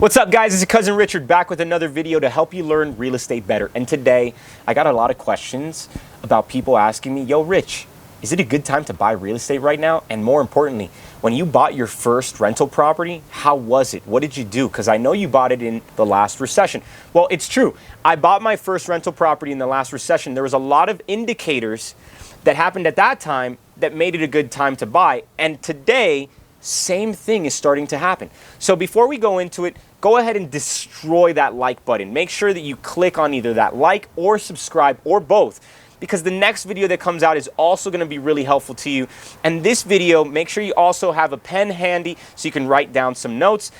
What's up, guys? It's your cousin Richard back with another video to help you learn real estate better. And today I got a lot of questions about people asking me, yo Rich, is it a good time to buy real estate right now? And more importantly, when you bought your first rental property, how was it? What did you do? Because I know you bought it in the last recession. Well, it's true. I bought my first rental property in the last recession. There was a lot of indicators that happened at that time that made it a good time to buy. And today, same thing is starting to happen. So before we go into it, go ahead and destroy that like button. Make sure that you click on either that like or subscribe or both, because the next video that comes out is also going to be really helpful to you. And this video, make sure you also have a pen handy so you can write down some notes.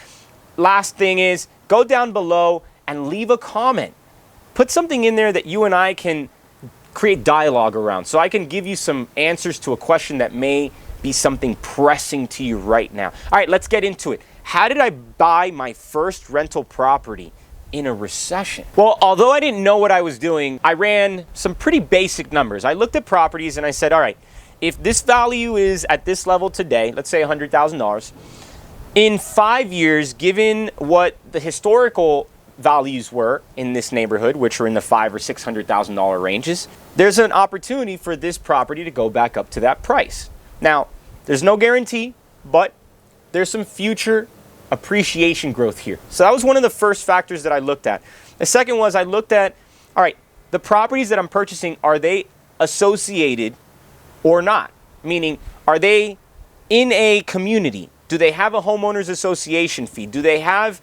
Last thing is, go down below and leave a comment. Put something in there that you and I can create dialogue around, so I can give you some answers to a question that may be something pressing to you right now. All right, let's get into it. How did I buy my first rental property in a recession? Well, although I didn't know what I was doing, I ran some pretty basic numbers. I looked at properties and I said, all right, if this value is at this level today, let's say $100,000, in 5 years, given what the historical values were in this neighborhood, which are in the $500,000 or $600,000 ranges, there's an opportunity for this property to go back up to that price. Now, there's no guarantee, but there's some future appreciation growth here. So that was one of the first factors that I looked at. The second was I looked at, all right, the properties that I'm purchasing, are they associated or not? Meaning, are they in a community? Do they have a homeowners association fee? Do they have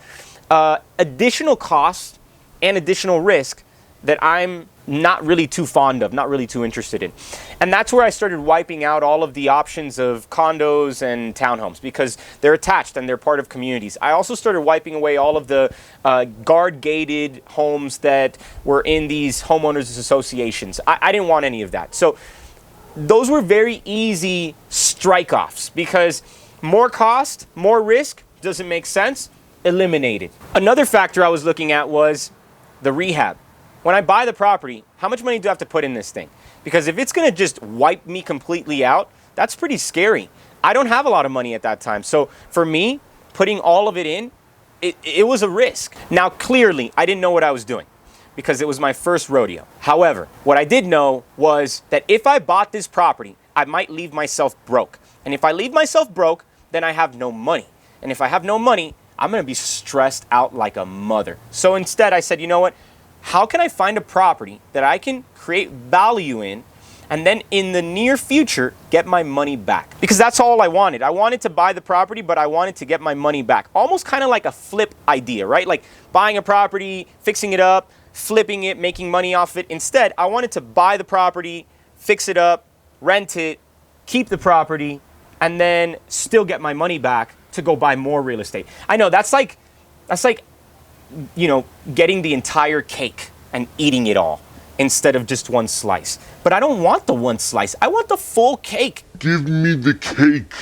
additional costs and additional risk that I'm not really too fond of, not really too interested in? And that's where I started wiping out all of the options of condos and townhomes, because they're attached and they're part of communities. I also started wiping away all of the guard-gated homes that were in these homeowners associations. I didn't want any of that. So those were very easy strike-offs, because more cost, more risk, doesn't make sense, eliminated. Another factor I was looking at was the rehab. When I buy the property, how much money do I have to put in this thing? Because if it's gonna just wipe me completely out, that's pretty scary. I don't have a lot of money at that time. So for me, putting all of it in, it was a risk. Now, clearly, I didn't know what I was doing, because it was my first rodeo. However, what I did know was that if I bought this property, I might leave myself broke. And if I leave myself broke, then I have no money. And if I have no money, I'm gonna be stressed out like a mother. So instead I said, you know what? How can I find a property that I can create value in, and then in the near future get my money back? Because that's all I wanted. I wanted to buy the property, but I wanted to get my money back. Almost kind of like a flip idea, right? Like buying a property, fixing it up, flipping it, making money off it. Instead, I wanted to buy the property, fix it up, rent it, keep the property, and then still get my money back to go buy more real estate. I know that's like, you know, getting the entire cake and eating it all instead of just one slice. But I don't want the one slice. I want the full cake. Give me the cake.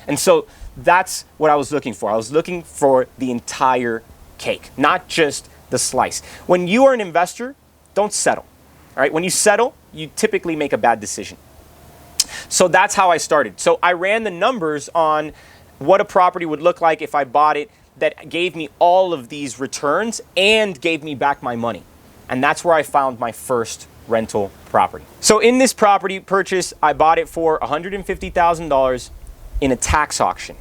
And so that's what I was looking for. I was looking for the entire cake, not just the slice. When you are an investor, don't settle. All right? When you settle, you typically make a bad decision. So that's how I started. So I ran the numbers on what a property would look like if I bought it that gave me all of these returns and gave me back my money. And that's where I found my first rental property. So in this property purchase, I bought it for $150,000 in a tax auction.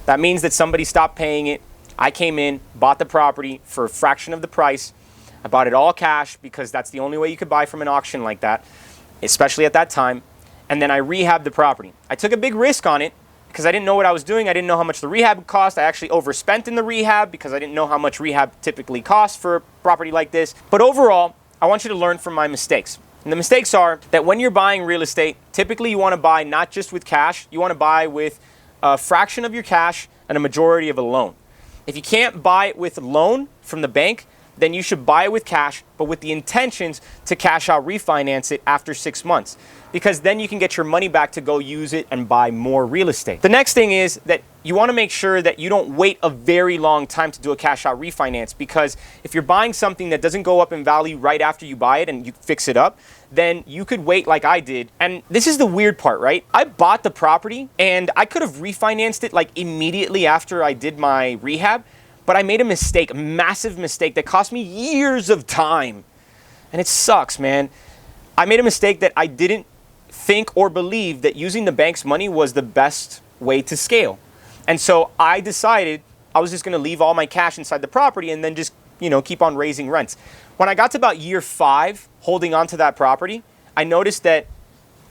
That means that somebody stopped paying it. I came in, bought the property for a fraction of the price. I bought it all cash, because that's the only way you could buy from an auction like that, especially at that time. And then I rehabbed the property. I took a big risk on it, because I didn't know what I was doing. I didn't know how much the rehab would cost. I actually overspent in the rehab because I didn't know how much rehab typically costs for a property like this. But overall, I want you to learn from my mistakes. And the mistakes are that when you're buying real estate, typically you want to buy not just with cash, you want to buy with a fraction of your cash and a majority of a loan. If you can't buy it with a loan from the bank, then you should buy it with cash, but with the intentions to cash out, refinance it after 6 months, because then you can get your money back to go use it and buy more real estate. The next thing is that you want to make sure that you don't wait a very long time to do a cash out refinance, because if you're buying something that doesn't go up in value right after you buy it and you fix it up, then you could wait like I did. And this is the weird part, right? I bought the property and I could have refinanced it like immediately after I did my rehab, But I made a mistake, a massive mistake that cost me years of time. And it sucks, man. I made a mistake that I didn't think or believe that using the bank's money was the best way to scale. And so I decided I was just going to leave all my cash inside the property and then just, keep on raising rents. When I got to about year 5 holding on to that property, I noticed that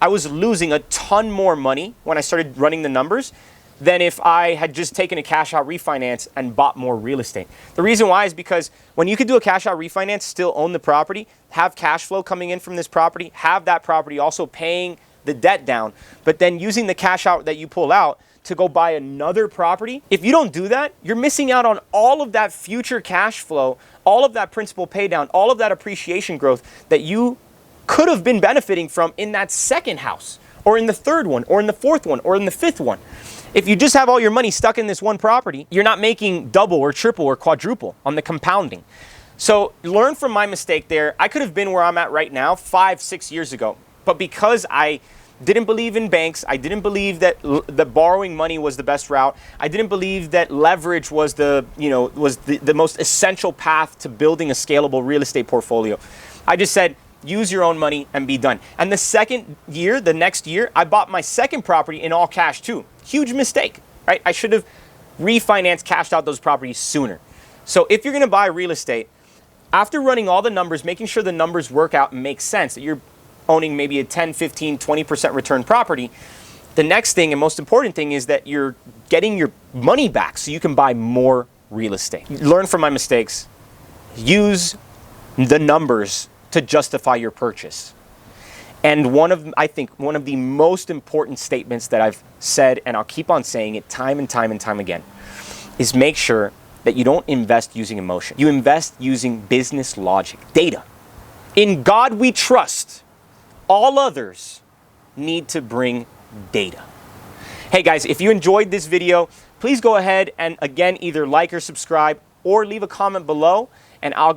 I was losing a ton more money when I started running the numbers than if I had just taken a cash out refinance and bought more real estate. The reason why is because when you could do a cash out refinance, still own the property, have cash flow coming in from this property, have that property also paying the debt down, but then using the cash out that you pull out to go buy another property, if you don't do that, you're missing out on all of that future cash flow, all of that principal pay down, all of that appreciation growth that you could have been benefiting from in that second house, or in the third one, or in the fourth one, or in the fifth one. If you just have all your money stuck in this one property, you're not making double or triple or quadruple on the compounding. So learn from my mistake there. I could have been where I'm at right now 5-6 years ago, but because I didn't believe in banks, I didn't believe that the borrowing money was the best route, I didn't believe that leverage was the most essential path to building a scalable real estate portfolio. I just said, use your own money and be done. And the next year, I bought my second property in all cash too. Huge mistake, right? I should have refinanced, cashed out those properties sooner. So if you're gonna buy real estate, after running all the numbers, making sure the numbers work out and make sense, that you're owning maybe a 10, 15, 20% return property, the next thing and most important thing is that you're getting your money back so you can buy more real estate. Learn from my mistakes. Use the numbers to justify your purchase. And I think one of the most important statements that I've said, and I'll keep on saying it time and time and time again, is make sure that you don't invest using emotion. You invest using business logic, data. In God we trust. All others need to bring data. Hey guys, if you enjoyed this video, please go ahead and again, either like or subscribe or leave a comment below, and I'll